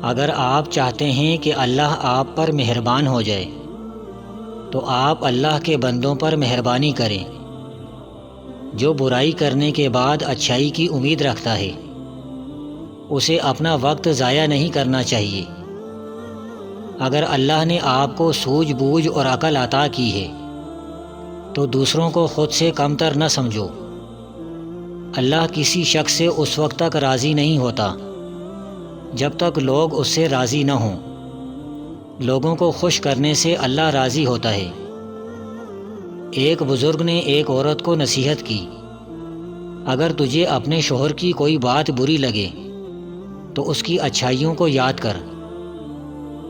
اگر آپ چاہتے ہیں کہ اللہ آپ پر مہربان ہو جائے تو آپ اللہ کے بندوں پر مہربانی کریں۔ جو برائی کرنے کے بعد اچھائی کی امید رکھتا ہے اسے اپنا وقت ضائع نہیں کرنا چاہیے۔ اگر اللہ نے آپ کو سوجھ بوجھ اور عقل عطا کی ہے تو دوسروں کو خود سے کمتر نہ سمجھو۔ اللہ کسی شخص سے اس وقت تک راضی نہیں ہوتا جب تک لوگ اس سے راضی نہ ہوں۔ لوگوں کو خوش کرنے سے اللہ راضی ہوتا ہے۔ ایک بزرگ نے ایک عورت کو نصیحت کی، اگر تجھے اپنے شوہر کی کوئی بات بری لگے تو اس کی اچھائیوں کو یاد کر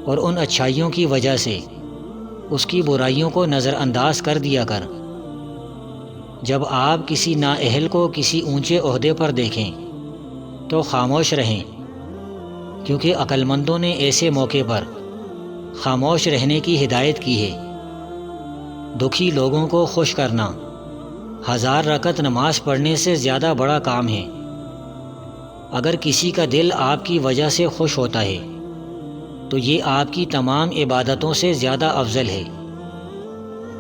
اور ان اچھائیوں کی وجہ سے اس کی برائیوں کو نظر انداز کر دیا کر۔ جب آپ کسی نااہل کو کسی اونچے عہدے پر دیکھیں تو خاموش رہیں، کیونکہ عقل مندوں نے ایسے موقع پر خاموش رہنے کی ہدایت کی ہے۔ دکھی لوگوں کو خوش کرنا 1000 رکعت نماز پڑھنے سے زیادہ بڑا کام ہے۔ اگر کسی کا دل آپ کی وجہ سے خوش ہوتا ہے تو یہ آپ کی تمام عبادتوں سے زیادہ افضل ہے۔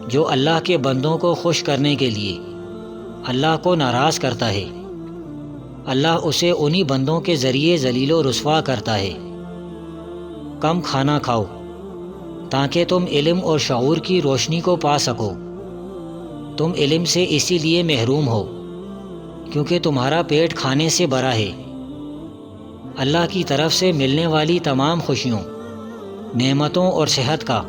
جو اللہ کے بندوں کو خوش کرنے کے لیے اللہ کو ناراض کرتا ہے، اللہ اسے انہی بندوں کے ذریعے ذلیل و رسوا کرتا ہے۔ کم کھانا کھاؤ تاکہ تم علم اور شعور کی روشنی کو پا سکو۔ تم علم سے اسی لیے محروم ہو کیونکہ تمہارا پیٹ کھانے سے بھرا ہے۔ اللہ کی طرف سے ملنے والی تمام خوشیوں، نعمتوں اور صحت کا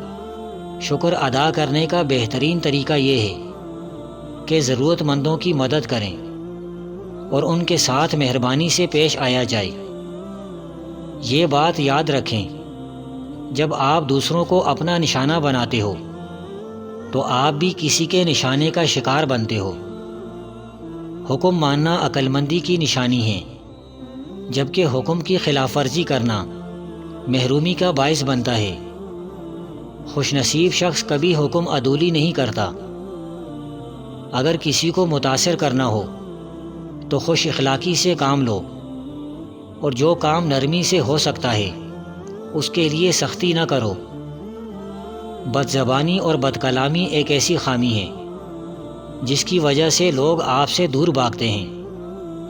شکر ادا کرنے کا بہترین طریقہ یہ ہے کہ ضرورت مندوں کی مدد کریں اور ان کے ساتھ مہربانی سے پیش آیا جائے۔ یہ بات یاد رکھیں، جب آپ دوسروں کو اپنا نشانہ بناتے ہو تو آپ بھی کسی کے نشانے کا شکار بنتے ہو۔ حکم ماننا عقل مندی کی نشانی ہے، جبکہ حکم کی خلاف ورزی کرنا محرومی کا باعث بنتا ہے۔ خوش نصیب شخص کبھی حکم عدولی نہیں کرتا۔ اگر کسی کو متاثر کرنا ہو تو خوش اخلاقی سے کام لو، اور جو کام نرمی سے ہو سکتا ہے اس کے لیے سختی نہ کرو۔ بد زبانی اور بد کلامی ایک ایسی خامی ہے جس کی وجہ سے لوگ آپ سے دور بھاگتے ہیں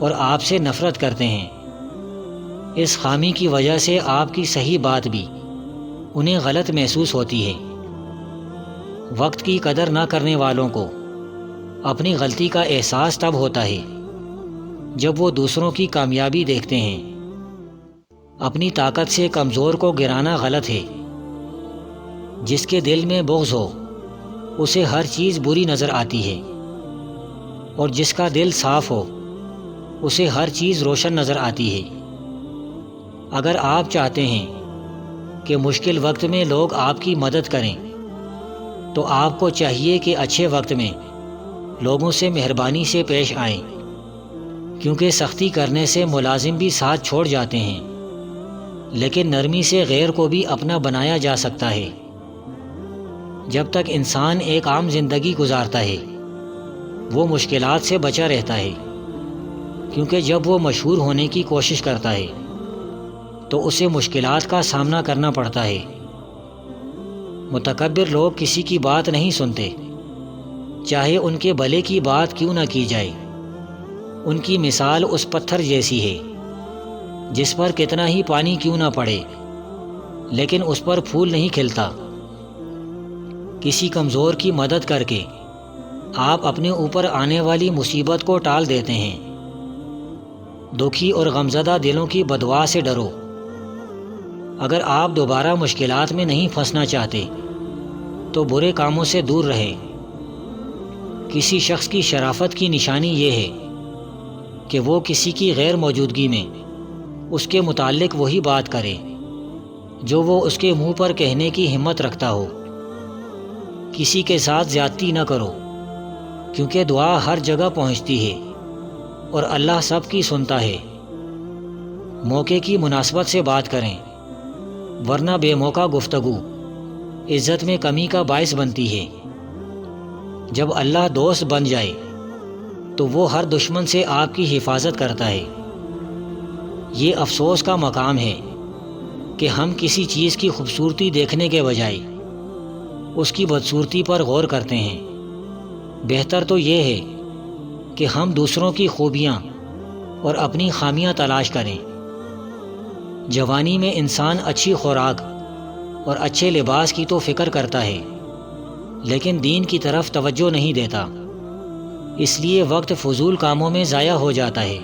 اور آپ سے نفرت کرتے ہیں۔ اس خامی کی وجہ سے آپ کی صحیح بات بھی انہیں غلط محسوس ہوتی ہے۔ وقت کی قدر نہ کرنے والوں کو اپنی غلطی کا احساس تب ہوتا ہے جب وہ دوسروں کی کامیابی دیکھتے ہیں۔ اپنی طاقت سے کمزور کو گرانا غلط ہے۔ جس کے دل میں بغض ہو اسے ہر چیز بری نظر آتی ہے، اور جس کا دل صاف ہو اسے ہر چیز روشن نظر آتی ہے۔ اگر آپ چاہتے ہیں کہ مشکل وقت میں لوگ آپ کی مدد کریں تو آپ کو چاہیے کہ اچھے وقت میں لوگوں سے مہربانی سے پیش آئیں، کیونکہ سختی کرنے سے ملازم بھی ساتھ چھوڑ جاتے ہیں، لیکن نرمی سے غیر کو بھی اپنا بنایا جا سکتا ہے۔ جب تک انسان ایک عام زندگی گزارتا ہے وہ مشکلات سے بچا رہتا ہے، کیونکہ جب وہ مشہور ہونے کی کوشش کرتا ہے تو اسے مشکلات کا سامنا کرنا پڑتا ہے۔ متکبر لوگ کسی کی بات نہیں سنتے، چاہے ان کے بھلے کی بات کیوں نہ کی جائے۔ ان کی مثال اس پتھر جیسی ہے جس پر کتنا ہی پانی کیوں نہ پڑے لیکن اس پر پھول نہیں کھلتا۔ کسی کمزور کی مدد کر کے آپ اپنے اوپر آنے والی مصیبت کو ٹال دیتے ہیں۔ دکھی اور غمزدہ دلوں کی بددعا سے ڈرو۔ اگر آپ دوبارہ مشکلات میں نہیں پھنسنا چاہتے تو برے کاموں سے دور رہیں۔ کسی شخص کی شرافت کی نشانی یہ ہے کہ وہ کسی کی غیر موجودگی میں اس کے متعلق وہی بات کرے جو وہ اس کے منہ پر کہنے کی ہمت رکھتا ہو۔ کسی کے ساتھ زیادتی نہ کرو، کیونکہ دعا ہر جگہ پہنچتی ہے اور اللہ سب کی سنتا ہے۔ موقع کی مناسبت سے بات کریں، ورنہ بے موقع گفتگو عزت میں کمی کا باعث بنتی ہے۔ جب اللہ دوست بن جائے تو وہ ہر دشمن سے آپ کی حفاظت کرتا ہے۔ یہ افسوس کا مقام ہے کہ ہم کسی چیز کی خوبصورتی دیکھنے کے بجائے اس کی بدصورتی پر غور کرتے ہیں۔ بہتر تو یہ ہے کہ ہم دوسروں کی خوبیاں اور اپنی خامیاں تلاش کریں۔ جوانی میں انسان اچھی خوراک اور اچھے لباس کی تو فکر کرتا ہے، لیکن دین کی طرف توجہ نہیں دیتا، اس لیے وقت فضول کاموں میں ضائع ہو جاتا ہے۔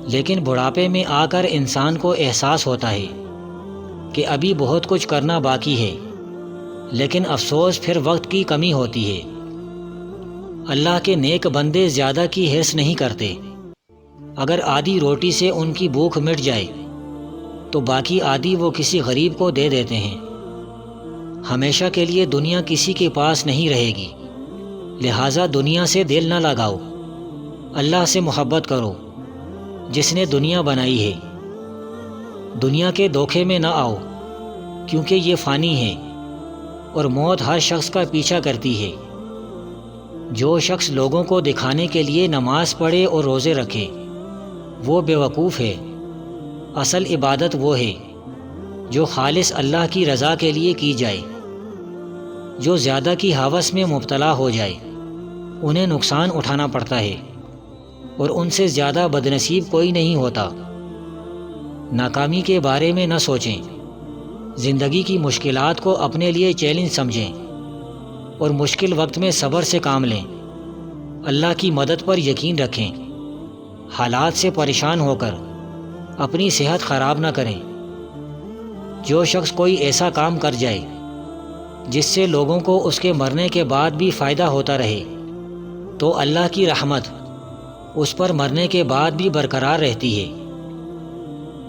لیکن بڑھاپے میں آ کر انسان کو احساس ہوتا ہے کہ ابھی بہت کچھ کرنا باقی ہے، لیکن افسوس پھر وقت کی کمی ہوتی ہے۔ اللہ کے نیک بندے زیادہ کی حرص نہیں کرتے۔ اگر آدھی روٹی سے ان کی بھوک مٹ جائے تو باقی آدھی وہ کسی غریب کو دے دیتے ہیں۔ ہمیشہ کے لیے دنیا کسی کے پاس نہیں رہے گی، لہٰذا دنیا سے دل نہ لگاؤ، اللہ سے محبت کرو جس نے دنیا بنائی ہے۔ دنیا کے دھوکے میں نہ آؤ، کیونکہ یہ فانی ہے اور موت ہر شخص کا پیچھا کرتی ہے۔ جو شخص لوگوں کو دکھانے کے لیے نماز پڑھے اور روزے رکھے وہ بیوقوف ہے۔ اصل عبادت وہ ہے جو خالص اللہ کی رضا کے لیے کی جائے۔ جو زیادہ کی ہوس میں مبتلا ہو جائے انہیں نقصان اٹھانا پڑتا ہے، اور ان سے زیادہ بدنصیب کوئی نہیں ہوتا۔ ناکامی کے بارے میں نہ سوچیں، زندگی کی مشکلات کو اپنے لیے چیلنج سمجھیں اور مشکل وقت میں صبر سے کام لیں۔ اللہ کی مدد پر یقین رکھیں۔ حالات سے پریشان ہو کر اپنی صحت خراب نہ کریں۔ جو شخص کوئی ایسا کام کر جائے جس سے لوگوں کو اس کے مرنے کے بعد بھی فائدہ ہوتا رہے تو اللہ کی رحمت اس پر مرنے کے بعد بھی برقرار رہتی ہے۔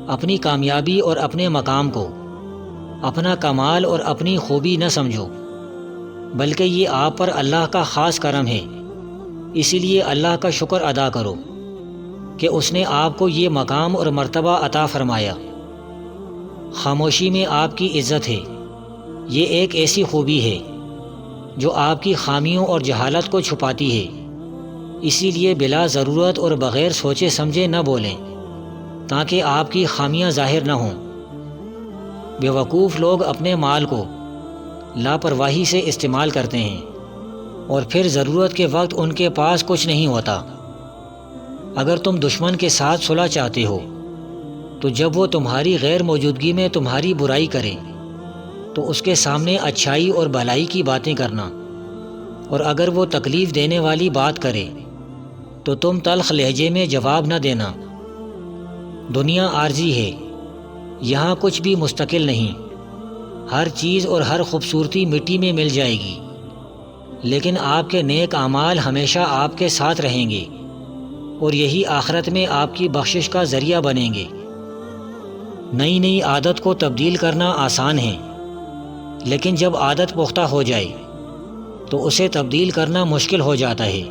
اپنی کامیابی اور اپنے مقام کو اپنا کمال اور اپنی خوبی نہ سمجھو، بلکہ یہ آپ پر اللہ کا خاص کرم ہے۔ اسی لیے اللہ کا شکر ادا کرو کہ اس نے آپ کو یہ مقام اور مرتبہ عطا فرمایا۔ خاموشی میں آپ کی عزت ہے، یہ ایک ایسی خوبی ہے جو آپ کی خامیوں اور جہالت کو چھپاتی ہے۔ اسی لیے بلا ضرورت اور بغیر سوچے سمجھے نہ بولیں تاکہ آپ کی خامیاں ظاہر نہ ہوں۔ بیوقوف لوگ اپنے مال کو لاپرواہی سے استعمال کرتے ہیں اور پھر ضرورت کے وقت ان کے پاس کچھ نہیں ہوتا۔ اگر تم دشمن کے ساتھ صلح چاہتے ہو تو جب وہ تمہاری غیر موجودگی میں تمہاری برائی کرے تو اس کے سامنے اچھائی اور بھلائی کی باتیں کرنا، اور اگر وہ تکلیف دینے والی بات کرے تو تم تلخ لہجے میں جواب نہ دینا۔ دنیا عارضی ہے، یہاں کچھ بھی مستقل نہیں۔ ہر چیز اور ہر خوبصورتی مٹی میں مل جائے گی، لیکن آپ کے نیک اعمال ہمیشہ آپ کے ساتھ رہیں گے اور یہی آخرت میں آپ کی بخشش کا ذریعہ بنیں گے۔ نئی عادت کو تبدیل کرنا آسان ہے، لیکن جب عادت پختہ ہو جائے تو اسے تبدیل کرنا مشکل ہو جاتا ہے۔